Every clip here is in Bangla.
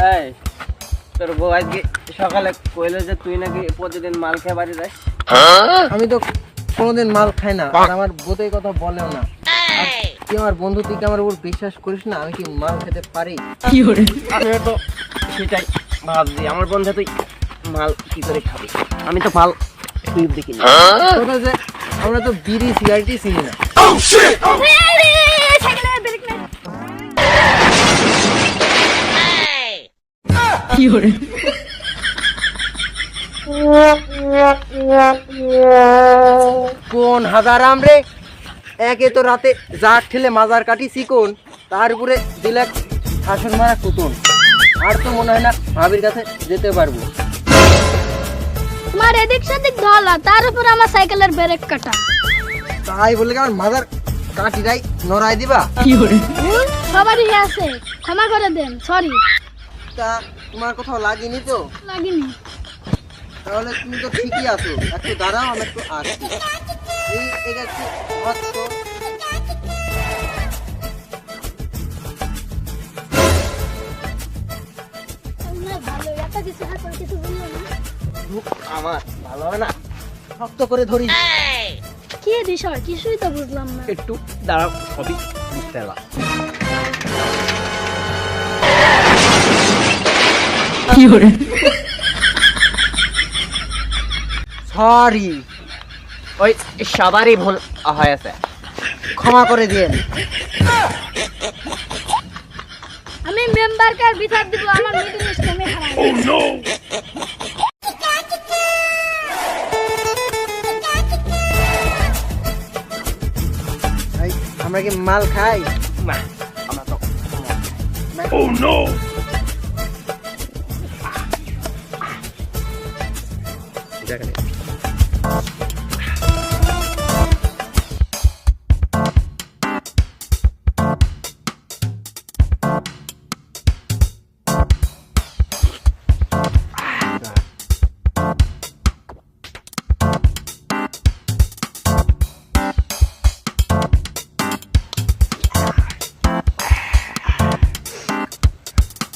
এই তোর বউ আজকে সকালে কইলো যে তুই নাকি প্রতিদিন মাল খেয়ে বাড়ি যাস। আমি তো কোনোদিন মাল খাই না, আর আমার বউ তো এই কথা বলেও না। আর তুই আমার বন্ধু, তুই কি আমার উপর বিশ্বাস করিস না? আমি কি মাল খেতে পারি? আমিও তো সেটাই ভাবছি, আমার বন্ধু তুই মাল কি করে খাবি? আমি তো মাল তুই দেখি না। তোরা যে আমরা তো বিড়ি সিগারেটই চিনি না। কোন হাজারাম রে, একে তো রাতে জাগ ঠেলে মাজার কাটি চিকন, তার উপরে দিলে শাসন মারা কুতন। আর তো মনে হয় না ভাবির কাছে যেতে পারবো। তোমার এদিক সেদিক ধলা, তার উপর আমার সাইকেলের ব্রেক কাটা। তাই বলে কি আমার মাজার কাটিটাই নড়াই দিবা? সবারই আছে, ক্ষমা করে দেন, সরি। তা তোমার কোথাও লাগেনি তো? লাগিনি। তাহলে তুমি তো ঠিকই আছো। একটু দাঁড়াও, আমি একটু আসছি। এটা একটু হাত তো। ভালো, এত কিছু হাতে কিছু বললো না। আমার ভালো হবে না, শক্ত করে ধরি। কি বিষয় কিছুই তো বুঝলাম না। একটু দাঁড়াও, সবই বুঝতে পারলাম। সরি, ওই সবারই ভুল হয়েছে, ক্ষমা করে দিয়েন। আমি মেম্বারকে আর বিচার দিব, আমার মিটিং স্টেমে খারাপ। এই, আমরা কি মাল খাই? না আমরা তো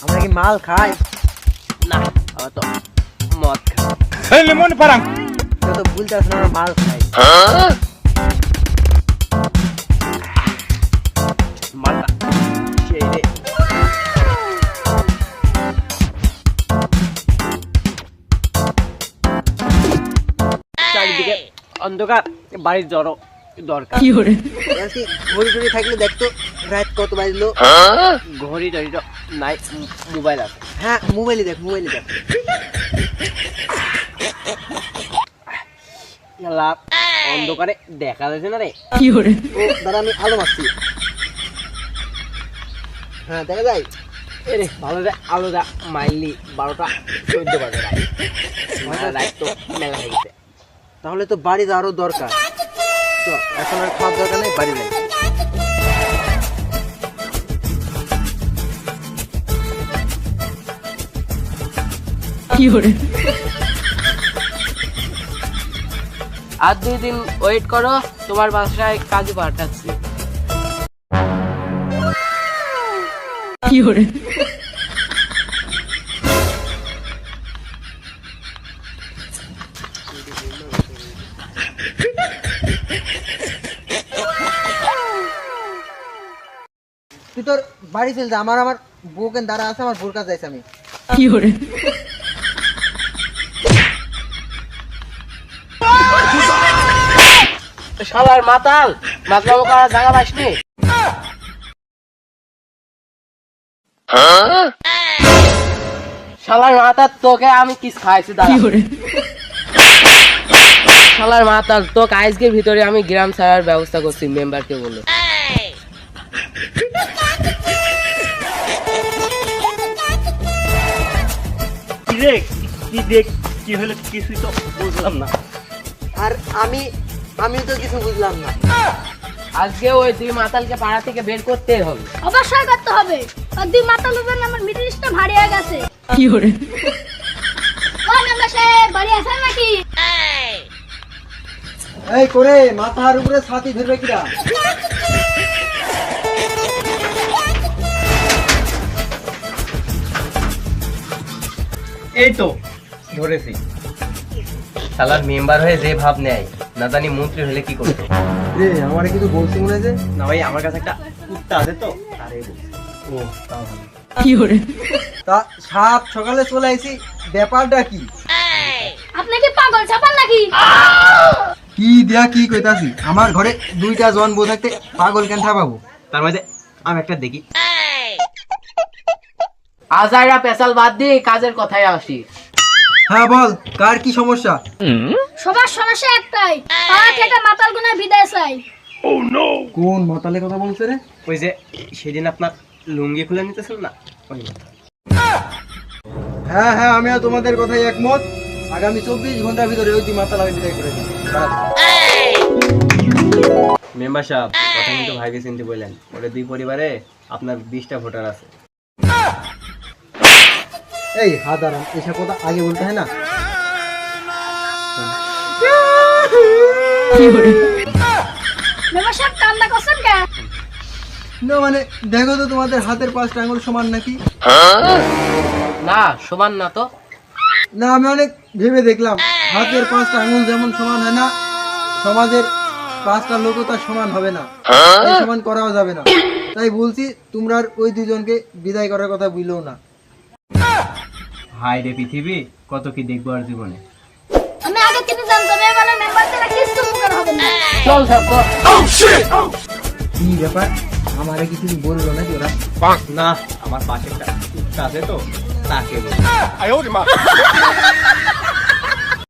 আমরা কি মাল খাই? না, আমরা তো মদ খাই। কেউ তো বলতে আসলে আমরা মাল খাই। মালটা সেই রে। চারিদিকে অন্ধকার, বাড়ির জড়ো দরকার। আর কি ঘড়ি টড়ি থাকলে দেখতো রাত কত বাজলো। ঘড়ি টড়ি তো নাই, মোবাইল আছে। হ্যাঁ, মোবাইলে দেখ, মোবাইলে দেখ। শালা, অন্ধকারে দেখা যাচ্ছে না রে। ও দাদা, আমি আলো মারছি। হ্যাঁ, দেখা যায়। এরে ভালো রে, আলো দা মাইলি 12টা 14 বাজে রাত। রাত তো মেলা হয়ে গেছে। তাহলে তো বাড়ি যাওয়ারও দরকার। তো এখন আর খাওয়ার দরকার নেই, বাড়ি যাই। আর 2 দিন ওয়েট করো, তোমার বাসায় কাজে পাঠাচ্ছি। তুই তোর বাড়ি চল যা, আমার আমার বউকে দাঁড়া আছে, আমার বউর কাছে যাইছি আমি। শালার মাতাল, মাতলামো করার জায়গা পাসনি? শালার মাতাল, তোকে আমি কিস খাইছি দাঁড়া। শালার মাতাল, তোকে আজকের ভিতরে আমি গ্রাম ছাড়ার ব্যবস্থা করছি, মেম্বারকে বলে। কি হলো কিছুই তো বুঝলাম না। আর আমি তো কিছু বুঝলাম না। আজকে ওই 2 মাতালকে পাড়া থেকে বের করতেই হবে। অবশ্যই করতে হবে। আর দুই মাথা লোবেন, আমার মিটিং স্টেম হারিয়ে গেছে। ও মেম্বার সাহেব, বাড়ি আছেন নাকি? এই করে মাথার উপরে ছাতি ধরবে কিরা? এই তো ধরেছি। শালার মেম্বার হয়ে যে ভাব নেয়, না জানি মন্ত্রী হলে কি করবে। রে আমার কিছু বলছি মনে আছে? না ভাই, আমার কাছে একটা কুত্তা আছে তো, তারে বলছি। ও তাও ভালো। তা সাত সকালে চলে আইছি, ব্যাপারটা কি? আপনি কি পাগল ছাপাল নাকি? কি দিয়া কি কইতাছি? আমার ঘরে দুইটা জন বউ থাকতে পাগল কেন ঠাপাবো? তার মধ্যে আমি একটা দেখি। আজাইরা পেশাল বাদ দিয়ে কাজের কথায় আসি। হ্যাঁ বল, কার কি সমস্যা? সবার সমস্যা একটাই, পাড়া থেকে মাতাল গুনা বিদায় চাই। কোন মতালে কথা বলছে রে? ওই যে সেদিন আপনার লুঙ্গি খুলে নিতেছিল না, ওই কথা। হ্যাঁ হ্যাঁ, আমিও তোমাদের কথাই একমত। আগামী 24 ঘন্টার ভিতরে ওই দুই মাতাল আমি বিদায় করে দিই। মেম্বার সাহেব, কথা কিন্তু ভাইকে চিনতে বললেন। ওদের দুই পরিবারে আপনার 20টা ভোটার আছে। এই হাদারাম, এসব কথা আগে বলতে হয় না? মেম্বার সাহেব কান্দা করছেন কে? না মানে দেখো তো তোমাদের হাতের 5টা আঙুল সমান নাকি? না সমান না তো। না আমি অনেক ভেবে দেখলাম, হাতের 5টা আঙুল যেমন সমান হয় না, সমাজের 5টা লোকও তার সমান হবে না, এই সমান করাও যাবে না। তাই বলছি তোমরা আর ওই দুজনকে বিদায় করার কথা বুঝলেও না। হাই রে পৃথিবী, কত কি দেখবো আর জীবনে। আমি আগে থেকে জানতাম মানে মেম্বার থেকে কিছু উপকার হবে না। চল সব কি ব্যাপার, আমারে কিছু বললো নাকি ওরা? না, আমার পাশে একটা কুত্তা আছে তো, তাকে বলি।